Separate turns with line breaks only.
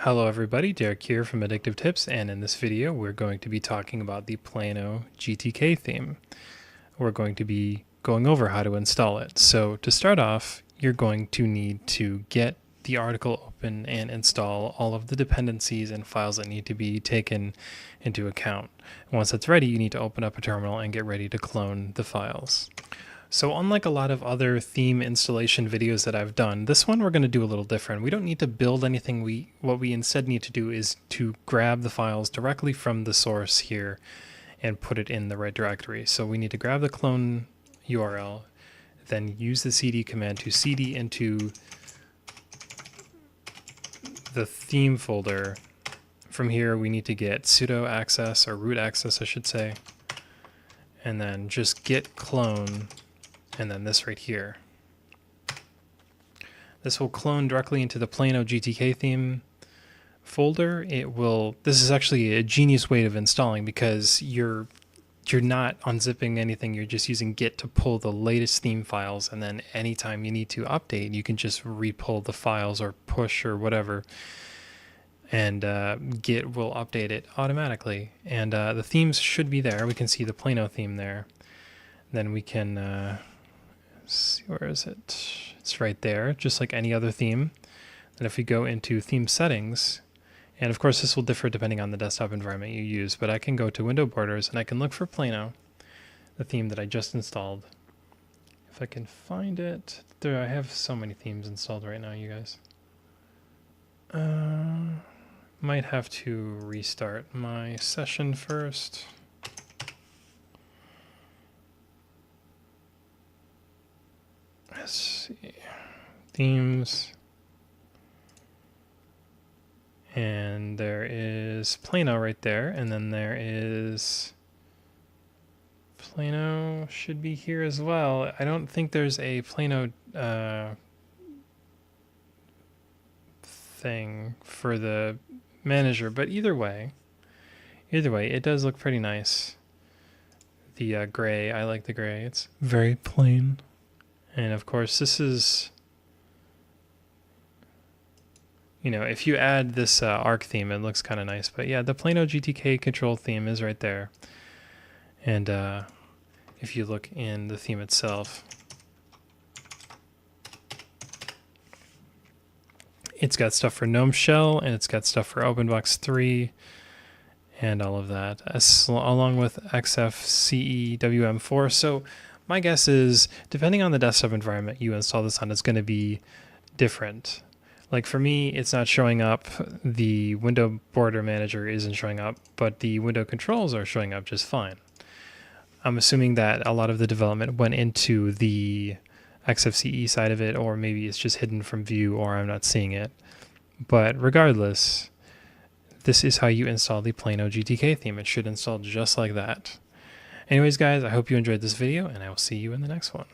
Hello everybody, Derek here from Addictive Tips, and in this video we're going to be talking about the Plano GTK theme. We're going to be going over how to install it. So to start off, you're going to need to get the article open and install all of the dependencies and files that need to be taken into account. Once that's ready, you need to open up a terminal and get ready to clone the files. So unlike a lot of other theme installation videos that I've done, this one we're going to do a little different. We don't need to build anything. What we instead need to do is to grab the files directly from the source here and put it in the right directory. So we need to grab the clone URL, then use the cd command to cd into the theme folder. From here we need to get sudo access, or root access I should say, and then just git clone, and then this right here. This will clone directly into the Plano GTK theme folder. This is actually a genius way of installing, because you're not unzipping anything, you're just using git to pull the latest theme files, and then anytime you need to update, you can just re-pull the files or push or whatever, and git will update it automatically. And the themes should be there. We can see the Plano theme there. Then we can see, where is it? It's right there, just like any other theme. And if we go into theme settings, and of course this will differ depending on the desktop environment you use, but I can go to window borders and I can look for Plano, the theme that I just installed. If I can find it, there, I have so many themes installed right now, you guys. Might have to restart my session first. Let's see, themes, and there is Plano right there, and then there is Plano should be here as well. I don't think there's a Plano thing for the manager, but either way, it does look pretty nice. The gray, I like the gray, it's very plain. And of course this is, if you add this arc theme, it looks kind of nice. But yeah, the Plano GTK control theme is right there. And if you look in the theme itself, it's got stuff for GNOME Shell, and it's got stuff for OpenBox 3 and all of that, along with XFCE-WM4. So my guess is, depending on the desktop environment you install this on, it's going to be different. Like for me, it's not showing up. The window border manager isn't showing up, but the window controls are showing up just fine. I'm assuming that a lot of the development went into the XFCE side of it, or maybe it's just hidden from view, or I'm not seeing it. But regardless, this is how you install the Plano GTK theme. It should install just like that. Anyways, guys, I hope you enjoyed this video, and I will see you in the next one.